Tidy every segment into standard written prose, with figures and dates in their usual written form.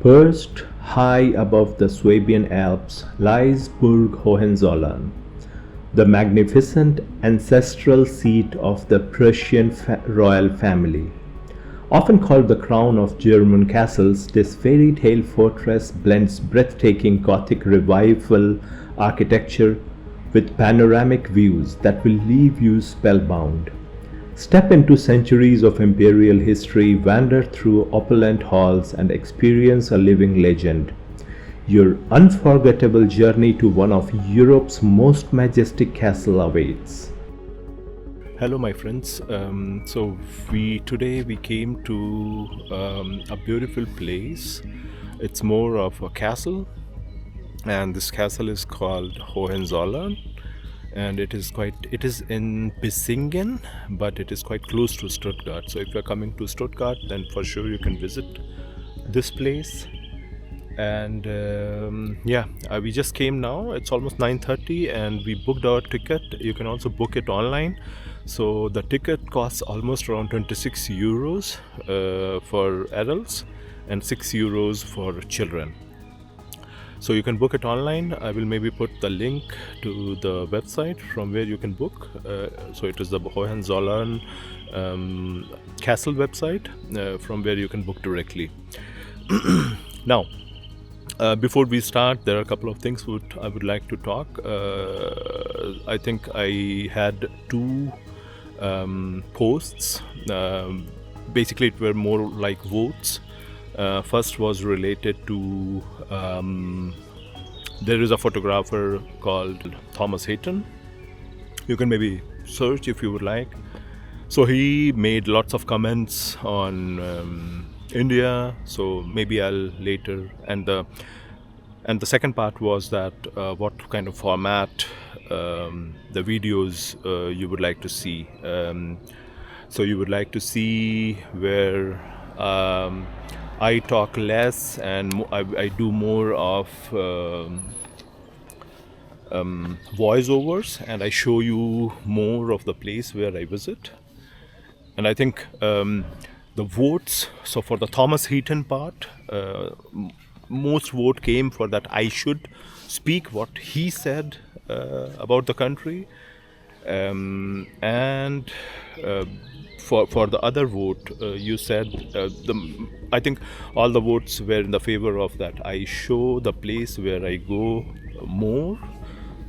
Perched high above the Swabian Alps lies Burg Hohenzollern, the magnificent ancestral seat of the Prussian royal family. Often called the crown of German castles, this fairy tale fortress blends breathtaking Gothic revival architecture with panoramic views that will leave you spellbound. Step into centuries of imperial history, wander through opulent halls, and experience a living legend. Your unforgettable journey to one of Europe's most majestic castles awaits. Hello, my friends. Today we came to a beautiful place. It's more of a castle, and this castle is called Hohenzollern. And it is in Bissingen, but it is quite close to Stuttgart. So if you're coming to Stuttgart, then for sure you can visit this place. And we just came now. It's almost 9:30 and we booked our ticket. You can also book it online. So the ticket costs almost around 26 euros for adults and 6 euros for children. So you can book it online. I will maybe put the link to the website from where you can book. So it is the Hohenzollern castle website from where you can book directly. Now, before we start, there are a couple of things I would like to talk. I think I had two posts. Basically, it were more like votes. First was related to there is a photographer called Thomas Heaton. You can maybe search if you would like. So he made lots of comments on India. So maybe I'll later. And the second part was that what kind of format the videos you would like to see. So you would like to see where I talk less and I do more of voiceovers, and I show you more of the place where I visit. And I think the votes, so for the Thomas Heaton part, most vote came for that I should speak what he said about the country. For the other vote, you said I think all the votes were in the favor of that I show the place where I go more,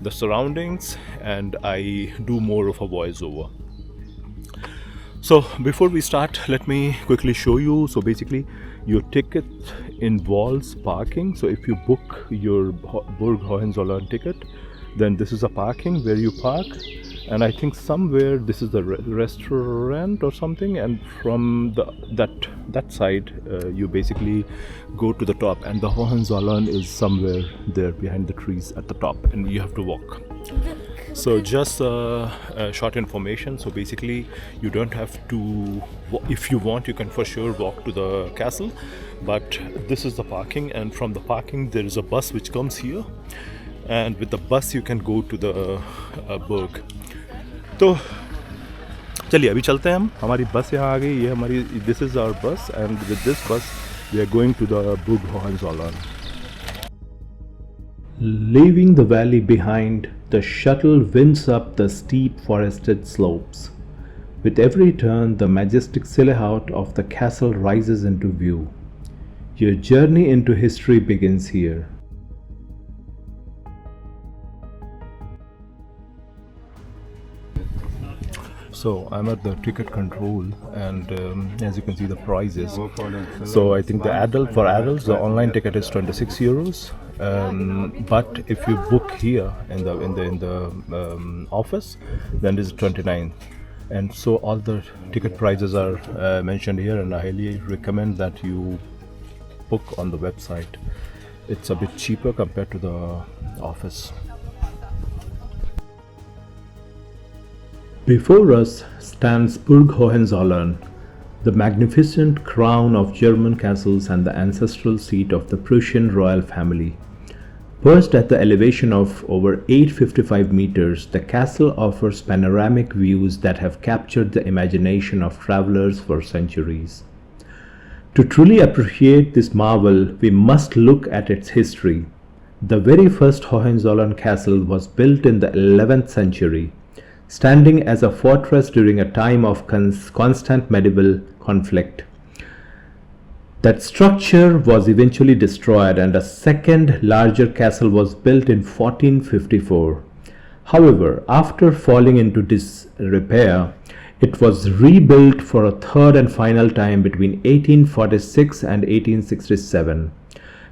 the surroundings, and I do more of a voiceover. So before we start, let me quickly show you. So basically, your ticket involves parking. So if you book your Burg Hohenzollern ticket, then this is a parking where you park. And I think somewhere this is the restaurant or something, and from that side you basically go to the top, and the Hohenzollern is somewhere there behind the trees at the top, and you have to walk. So just short information. So basically you don't have to, if you want you can for sure walk to the castle, but this is the parking, and from the parking there is a bus which comes here, and with the bus you can go to the Burg. तो चलिए अभी चलते हैं हम. हमारी बस यहाँ आ गई. ये हमारी this is our bus, and with this bus we are going to the Burg Hohenzollern. Leaving the valley behind, the shuttle winds up the steep forested slopes. With every turn, the majestic silhouette of the castle rises into view. Your journey into history begins here. So I'm at the ticket control, and as you can see the prices. So I think for adults the online ticket is 26 euros, but if you book here in the office, then it is 29. And so all the ticket prices are mentioned here, and I highly recommend that you book on the website. It's a bit cheaper compared to the office. Before us stands Burg Hohenzollern, the magnificent crown of German castles and the ancestral seat of the Prussian Royal Family. Perched at the elevation of over 855 meters, the castle offers panoramic views that have captured the imagination of travelers for centuries. To truly appreciate this marvel, we must look at its history. The very first Hohenzollern castle was built in the 11th century, standing as a fortress during a time of constant medieval conflict. That structure was eventually destroyed and a second larger castle was built in 1454. However, after falling into disrepair, it was rebuilt for a third and final time between 1846 and 1867.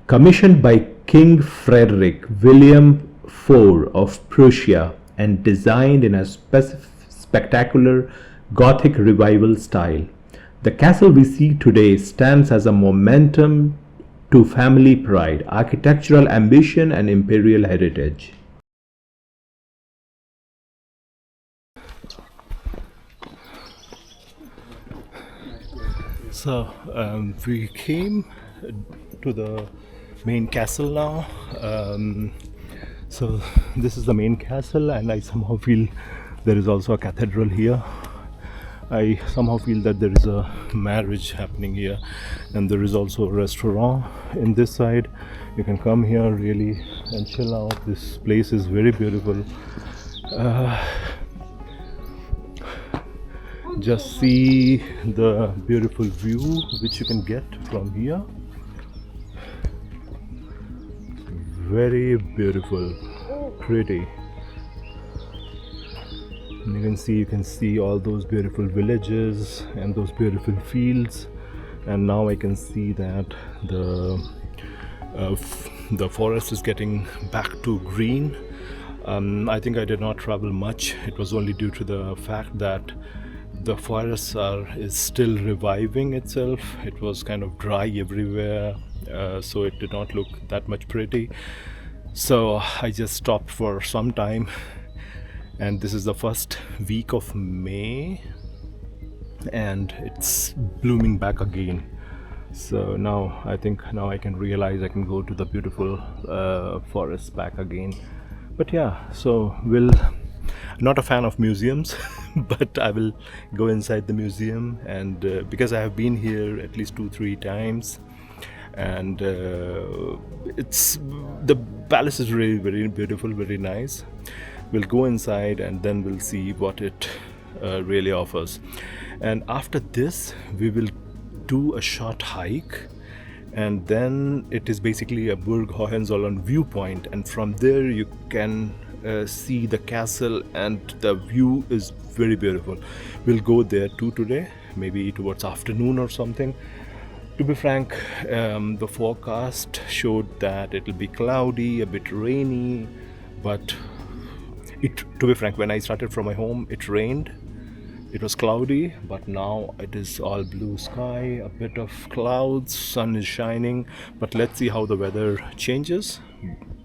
Commissioned by King Frederick William IV of Prussia and designed in a spectacular Gothic revival style, the castle we see today stands as a momentum to family pride, architectural ambition, and imperial heritage. So we came to the main castle now. So this is the main castle, and I somehow feel there is also a cathedral here. I somehow feel that there is a marriage happening here, and there is also a restaurant in this side. You can come here really and chill out. This place is very beautiful. Just see the beautiful view which you can get from here. Very beautiful, pretty. And you can see all those beautiful villages and those beautiful fields. And now I can see that the forest is getting back to green. I think I did not travel much. It was only due to the fact that the forest is still reviving itself. It was kind of dry everywhere, so it did not look that much pretty. So I just stopped for some time, and this is the first week of May, and it's blooming back again. So now I think I can realize I can go to the beautiful forest back again. But yeah, so not a fan of museums, but I will go inside the museum, and because I have been here at least 2-3 times, and it's the palace is really very beautiful, very nice. We'll go inside and then we'll see what it really offers. And after this we will do a short hike, and then it is basically a Burg Hohenzollern viewpoint, and from there you can see the castle, and the view is very beautiful. We'll go there too today, maybe towards afternoon or something. To be frank, the forecast showed that it will be cloudy, a bit rainy, but to be frank, when I started from my home, it rained. It was cloudy, but now it is all blue sky, a bit of clouds, sun is shining. But let's see how the weather changes.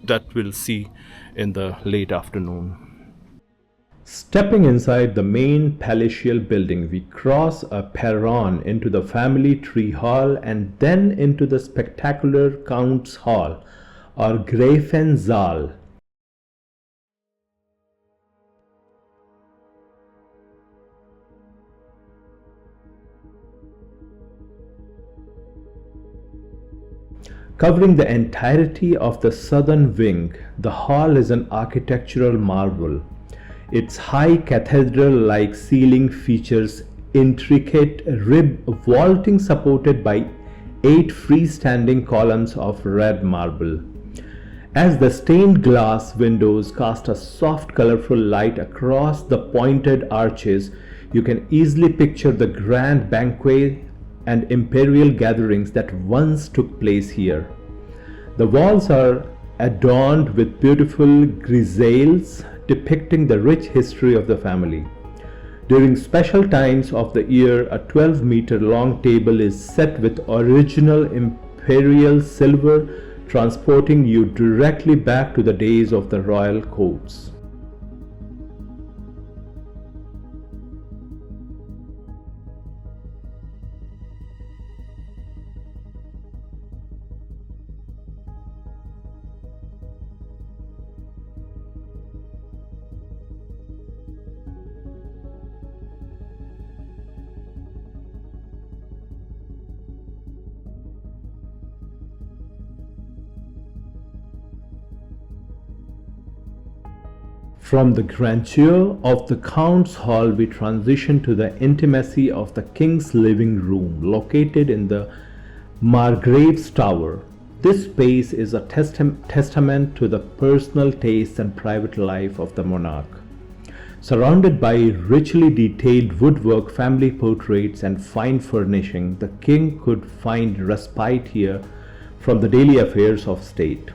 That we'll see in the late afternoon. Stepping inside the main palatial building, we cross a perron into the family tree hall and then into the spectacular Count's Hall or Greifensaal. Covering the entirety of the southern wing, the hall is an architectural marvel. Its high cathedral-like ceiling features intricate rib vaulting supported by 8 freestanding columns of red marble. As the stained glass windows cast a soft colorful light across the pointed arches, you can easily picture the grand banquet and imperial gatherings that once took place here. The walls are adorned with beautiful grisailles depicting the rich history of the family. During special times of the year, a 12-meter-long table is set with original imperial silver, transporting you directly back to the days of the royal courts. From the grandeur of the Count's Hall, we transition to the intimacy of the King's living room, located in the Margrave's Tower. This space is a testament to the personal tastes and private life of the monarch. Surrounded by richly detailed woodwork, family portraits, and fine furnishing, the king could find respite here from the daily affairs of state.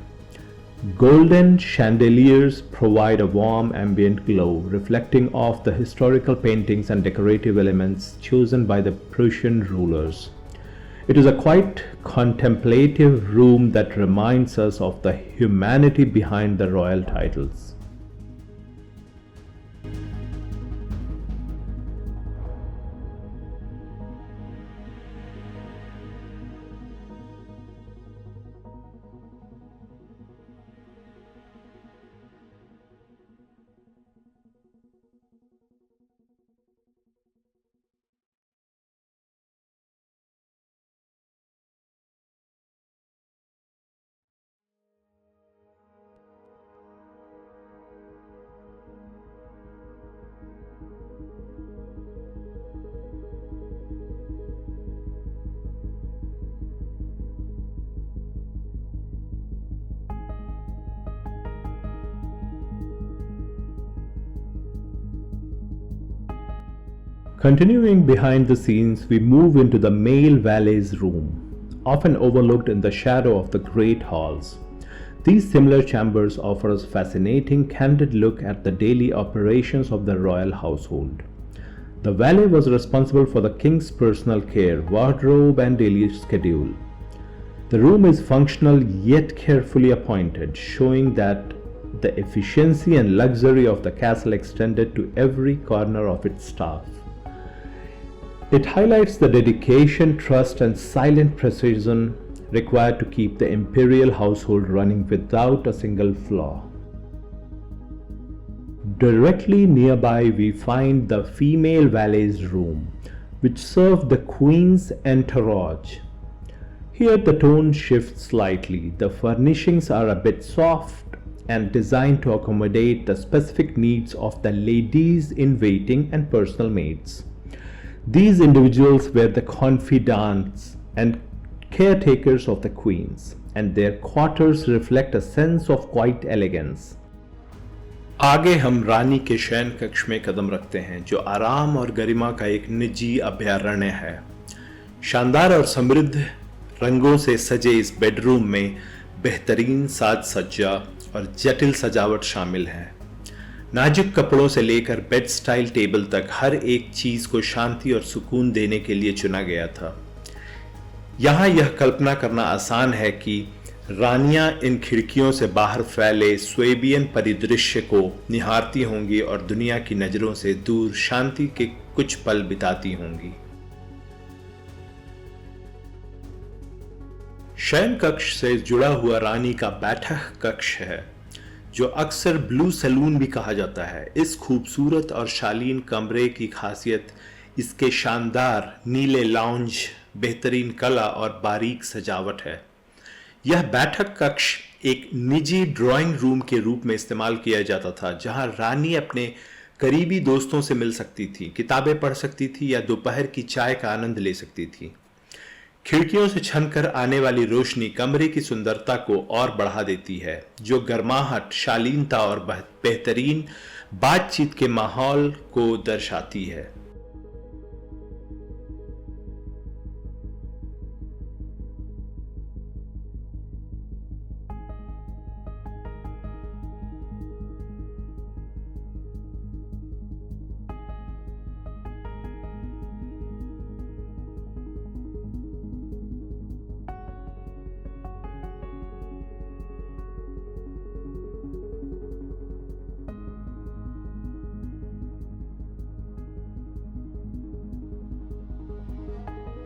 Golden chandeliers provide a warm ambient glow, reflecting off the historical paintings and decorative elements chosen by the Prussian rulers. It is a quite contemplative room that reminds us of the humanity behind the royal titles. Continuing behind the scenes, we move into the male valet's room, often overlooked in the shadow of the great halls. These similar chambers offer us a fascinating, candid look at the daily operations of the royal household. The valet was responsible for the king's personal care, wardrobe, and daily schedule. The room is functional yet carefully appointed, showing that the efficiency and luxury of the castle extended to every corner of its staff. It highlights the dedication, trust, and silent precision required to keep the imperial household running without a single flaw. Directly nearby, we find the female valet's room, which served the queen's entourage. Here the tone shifts slightly. The furnishings are a bit soft and designed to accommodate the specific needs of the ladies in waiting and personal maids. These individuals were the confidants and caretakers of the queens, and their quarters reflect a sense of quiet elegance. आगे हम रानी के शयन कक्ष में कदम रखते हैं, जो आराम और गरिमा का एक निजी अभयारण्य है। शानदार और समृद्ध रंगों से सजे इस बेडरूम में बेहतरीन साज सज्जा और जटिल सजावट शामिल है। नाजुक कपड़ों से लेकर बेड स्टाइल टेबल तक हर एक चीज को शांति और सुकून देने के लिए चुना गया था। यहाँ यह कल्पना करना आसान है कि रानियां इन खिड़कियों से बाहर फैले स्वेबियन परिदृश्य को निहारती होंगी और दुनिया की नजरों से दूर शांति के कुछ पल बिताती होंगी। शयन कक्ष से जुड़ा हुआ रानी का बैठक कक्ष है, जो अक्सर ब्लू सैलून भी कहा जाता है। इस खूबसूरत और शालीन कमरे की खासियत इसके शानदार नीले लाउंज, बेहतरीन कला और बारीक सजावट है। यह बैठक कक्ष एक निजी ड्राइंग रूम के रूप में इस्तेमाल किया जाता था, जहां रानी अपने करीबी दोस्तों से मिल सकती थी, किताबें पढ़ सकती थी या दोपहर की चाय का आनंद ले सकती थी। खिड़कियों से छनकर आने वाली रोशनी कमरे की सुंदरता को और बढ़ा देती है, जो गर्माहट, शालीनता और बेहतरीन बातचीत के माहौल को दर्शाती है।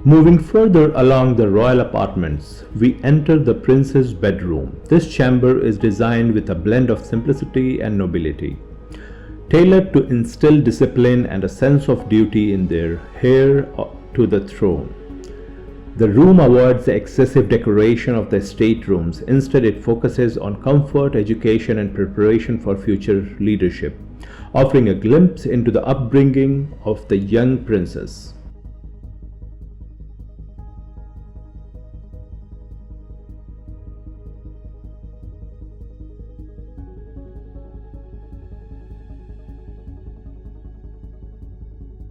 Moving further along the royal apartments, we enter the prince's bedroom. This chamber is designed with a blend of simplicity and nobility, tailored to instill discipline and a sense of duty in their heir to the throne. The room avoids the excessive decoration of the staterooms. Instead, it focuses on comfort, education, and preparation for future leadership, offering a glimpse into the upbringing of the young princess.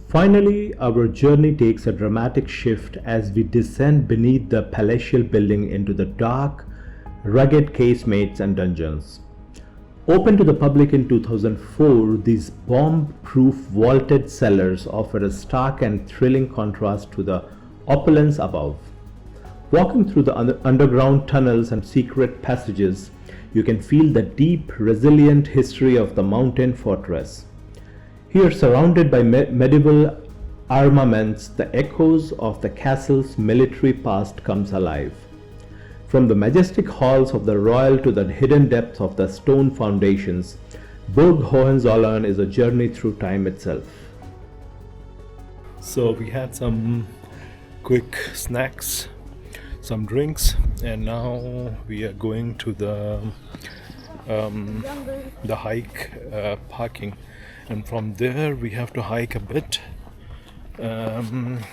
Finally, our journey takes a dramatic shift as we descend beneath the palatial building into the dark, rugged casemates and dungeons. Opened to the public in 2004, these bomb-proof vaulted cellars offer a stark and thrilling contrast to the opulence above. Walking through the underground tunnels and secret passages, you can feel the deep, resilient history of the mountain fortress. Here, surrounded by medieval armaments, the echoes of the castle's military past comes alive. From the majestic halls of the royal to the hidden depths of the stone foundations, Burg Hohenzollern is a journey through time itself. So we had some quick snacks, some drinks, and now we are going to the hike parking. And from there we have to hike a bit, and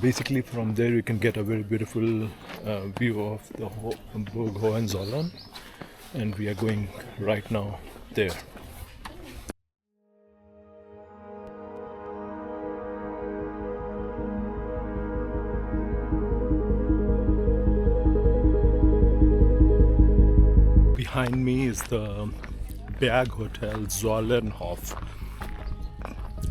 basically from there you can get a very beautiful view of the Burg Hohenzollern, and we are going right now there. Behind me is the Berg Hotel Zoller. To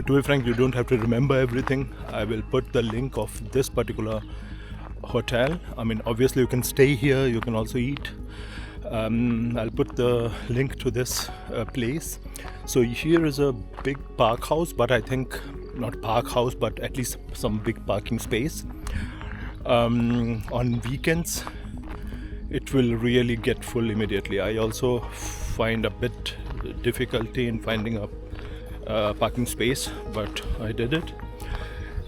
be frank, you don't have to remember everything. I will put the link of this particular hotel. I mean, obviously you can stay here, you can also eat. I'll put the link to this place. So here is a big park house, but I think not park house, but at least some big parking space. On weekends, it will really get full immediately. I also find a bit difficulty in finding a parking space, but I did it.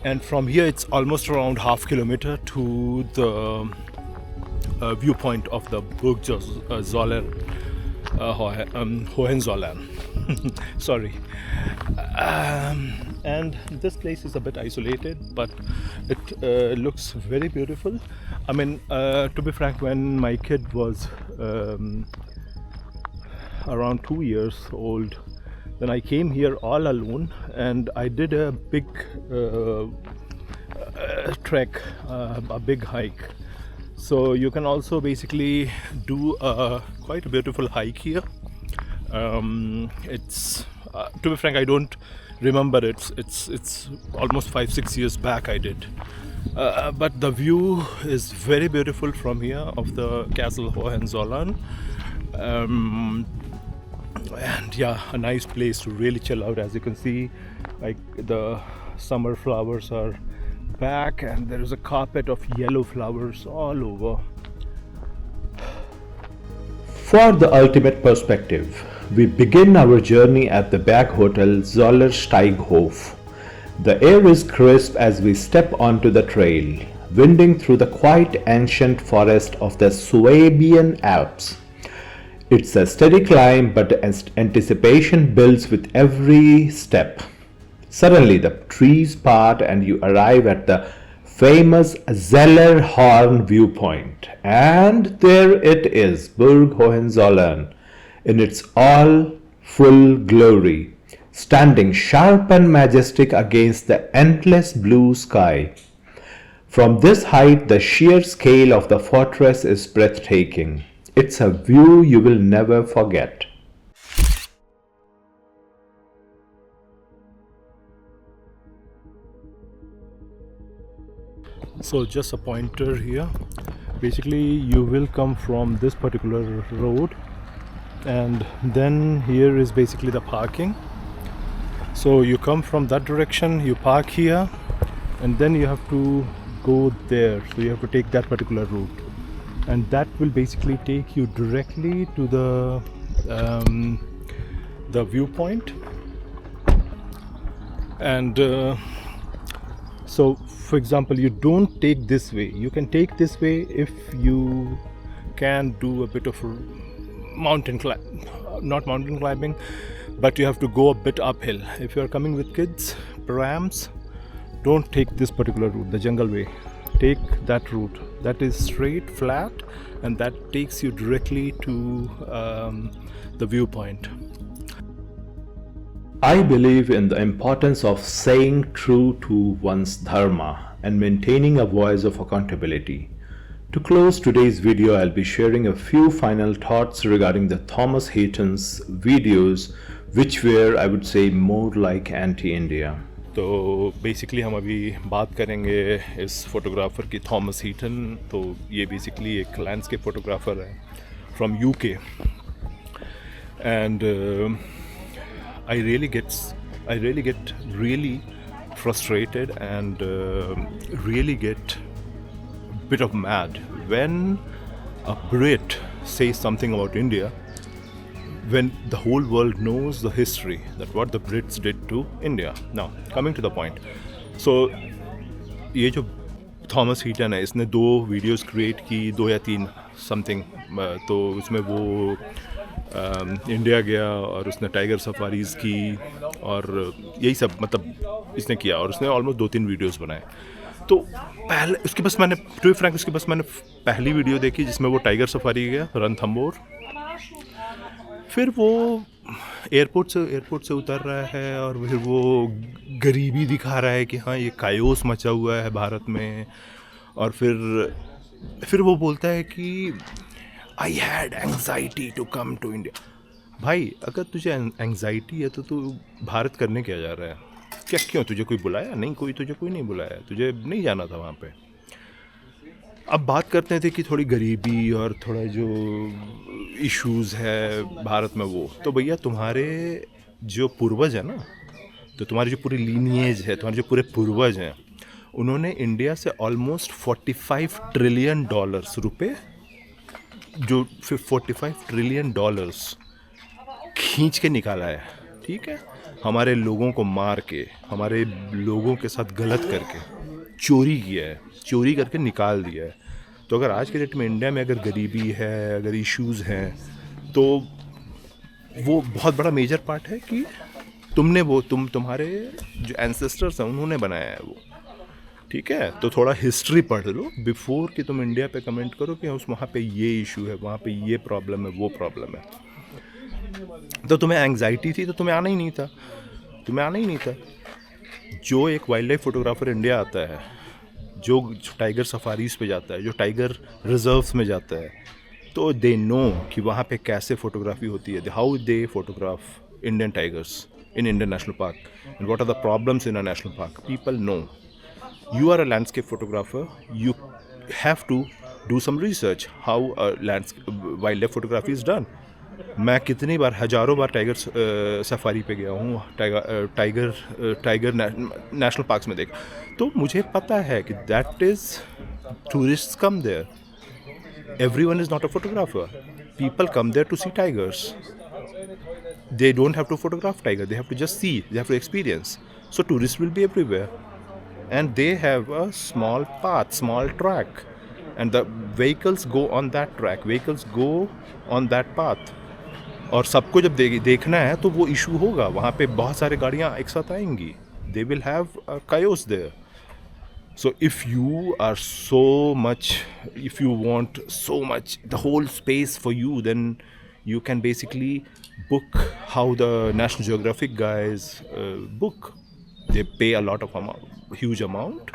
And from here it's almost around half kilometer to the viewpoint of the Burg Zoller Hohenzollern. Sorry. And this place is a bit isolated, but it looks very beautiful. I mean, to be frank, when my kid was around 2 years old, then I came here all alone and I did a big trek, a big hike. So you can also basically do quite a beautiful hike here. It's to be frank, I don't remember it. It's almost 5-6 years back I did. But the view is very beautiful from here of the Castle Hohenzollern. And yeah, a nice place to really chill out. As you can see, like the summer flowers are back and there is a carpet of yellow flowers all over. For the ultimate perspective, we begin our journey at the Berg Hotel Zoller Steighof. The air is crisp as we step onto the trail, winding through the quite ancient forest of the Swabian Alps. It's a steady climb, but the anticipation builds with every step. Suddenly the trees part and you arrive at the famous Zoller Horn viewpoint. And there it is, Burg Hohenzollern, in its all full glory, standing sharp and majestic against the endless blue sky. From this height, the sheer scale of the fortress is breathtaking. It's a view you will never forget. So just a pointer here. Basically you will come from this particular road, and then here is basically the parking. So you come from that direction, you park here, and then you have to go there. So you have to take that particular route, and that will basically take you directly to the viewpoint. And So for example, you don't take this way. You can take this way if you can do a bit of not mountain climbing, but you have to go a bit uphill. If you are coming with kids, prams, don't take this particular route, the jungle way. Take that route that is straight, flat, and that takes you directly to the viewpoint. I believe in the importance of staying true to one's dharma and maintaining a voice of accountability. To close today's video, I'll be sharing a few final thoughts regarding the Thomas Heaton's videos, which were, I would say, more like anti-India. तो basically हम अभी बात करेंगे इस photographer की, Thomas Heaton. तो ये basically एक लैंडस्केप फोटोग्राफर है from UK, and I really get really frustrated and really get a bit of mad when a Brit says something about India, when the whole world knows the history that what the Brits did to India. Now coming to the point, so ये जो Thomas Heaton है, इसने 2 videos create की, 2 या 3 something. तो उसमें वो India गया और उसने टाइगर सफारीज़ की और यही सब मतलब इसने किया, और उसने ऑलमोस्ट 2-3 वीडियोस बनाए. तो पहले उसके बस मैंने टू बी फ्रैंक उसके बस मैंने पहली वीडियो देखी जिसमें वो टाइगर सफारी गया रणथंबोर. फिर वो एयरपोर्ट से उतर रहा है और फिर वो गरीबी दिखा रहा है कि हाँ ये कायोस मचा हुआ है भारत में. और फिर वो बोलता है कि I had anxiety to come to India. भाई अगर तुझे एंग्जाइटी है तो तू भारत करने क्या जा रहा है? क्या क्यों तुझे कोई बुलाया? नहीं, तुझे कोई नहीं बुलाया, तुझे नहीं जाना था वहाँ पे. अब बात करते थे कि थोड़ी गरीबी और थोड़ा जो इश्यूज़ है भारत में वो. तो भैया तुम्हारे जो पूर्वज है ना, तो तुम्हारी जो पूरी लीनिएज है, तुम्हारे जो पूरे पूर्वज हैं, उन्होंने इंडिया से ऑलमोस्ट $45 ट्रिलियन रुपए, जो 45 ट्रिलियन डॉलर्स खींच के निकाला है. ठीक है, हमारे लोगों को मार के, हमारे लोगों के साथ गलत करके चोरी किया है, चोरी करके निकाल दिया है. तो अगर आज के डेट में इंडिया में अगर गरीबी है, अगर इश्यूज़ हैं, तो वो बहुत बड़ा मेजर पार्ट है कि तुम्हारे जो एंसेस्टर्स हैं उन्होंने बनाया है वो. ठीक है, तो थोड़ा हिस्ट्री पढ़ लो बिफोर कि तुम इंडिया पे कमेंट करो कि उस वहाँ पे ये इशू है, वहाँ पे ये प्रॉब्लम है, वो प्रॉब्लम है. तो तुम्हें एंग्जाइटी थी तो तुम्हें आना ही नहीं था. जो एक वाइल्ड लाइफ फोटोग्राफर इंडिया आता है, जो टाइगर सफारीज़ पे जाता है, जो टाइगर रिजर्व्स में जाता है, तो दे नो कि वहाँ पे कैसे फोटोग्राफी होती है, how they photograph Indian tigers in Indian national park and what are the problems in a national park. People know. You are a landscape photographer. You have to do some research how wildlife photography is done. मैं कितनी बार, हज़ारों बार tiger safari पे गया हूँ, tiger national parks में देखा, तो मुझे पता है कि that is tourists come there. Everyone is not a photographer. People come there to see tigers. They don't have to photograph tiger. They have to just see. They have to experience. So tourists will be everywhere. And they have a small path, small track, and the vehicles go on that track, vehicles go on that path. और सबको जब देखना है तो वो issue होगा, वहाँ पे बहुत सारे गाड़ियाँ एक साथ आएंगी. They will have a chaos there. So if you want so much, the whole space for you, then you can basically book how the National Geographic guys book. They pay a lot of huge amount,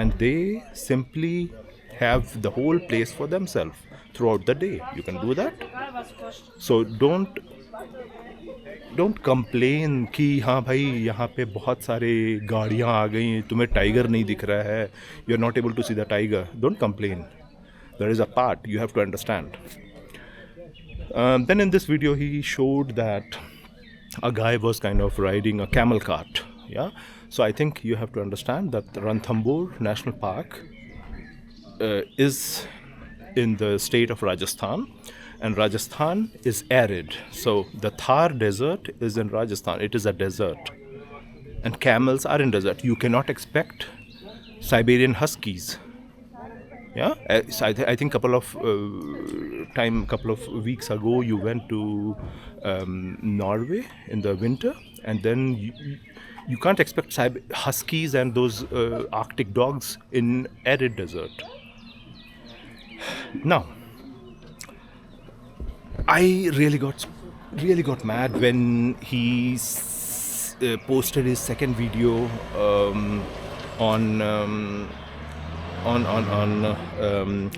and they simply have the whole place for themselves throughout the day. You can do that. So don't complain कि हाँ भाई यहाँ पे बहुत सारे गाड़ियाँ आ गई, तुम्हें टाइगर नहीं दिख रहा है, you are not able to see the tiger. Don't complain. There is a part you have to understand. Then in this video he showed that a guy was kind of riding a camel cart. Yeah, so I think you have to understand that Ranthambore National Park is in the state of Rajasthan, and Rajasthan is arid. So the Thar desert is in Rajasthan. It is a desert, and camels are in desert. You cannot expect Siberian Huskies. Yeah, so I think couple of weeks ago you went to Norway in the winter, and then you can't expect huskies and those Arctic dogs in arid desert. Now, I really got mad when he posted his second video on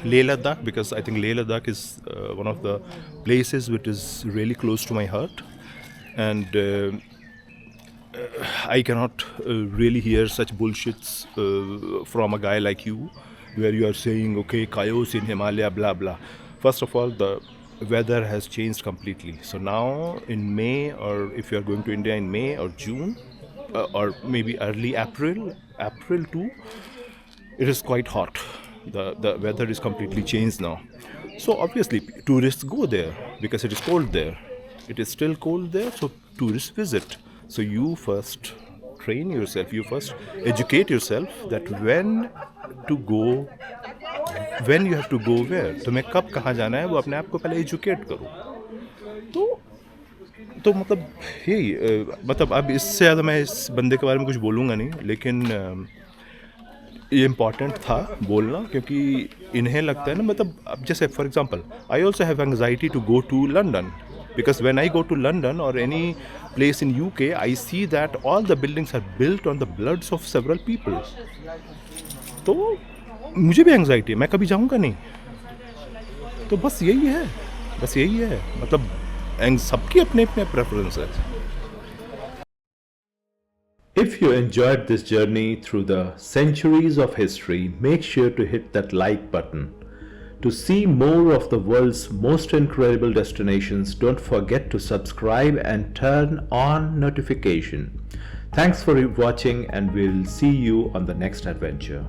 Leh Ladakh, because I think Leh Ladakh is one of the places which is really close to my heart, and I cannot really hear such bullshits from a guy like you, where you are saying, okay, chaos in Himalaya, blah blah. First of all, the weather has changed completely. So now in May, or if you are going to India in May or June, or maybe early April too, it is quite hot. The weather is completely changed now. So obviously tourists go there because it is cold there. It is still cold there, so tourists visit. So you first train yourself, you first educate yourself that when you have to go where, तुम्हें कब कहाँ जाना है, वो अपने आप को पहले एजुकेट करो. तो मतलब यही, मतलब अब इससे ज़्यादा मैं इस बंदे के बारे में कुछ बोलूँगा नहीं, लेकिन ये इम्पॉर्टेंट था बोलना, क्योंकि इन्हें लगता है ना, मतलब अब जैसे for example I also have anxiety to go to London, because when I go to London or any place in UK, I see that all the buildings are built on the bloods of several people. तो मुझे भी anxiety है, मैं कभी जाऊँगा नहीं. तो बस यही है, मतलब सबकी अपने अपने प्रेफरेंस है. If you enjoyed this journey through the centuries of history, make sure to hit that like button. To see more of the world's most incredible destinations, don't forget to subscribe and turn on notification. Thanks for watching, and we'll see you on the next adventure.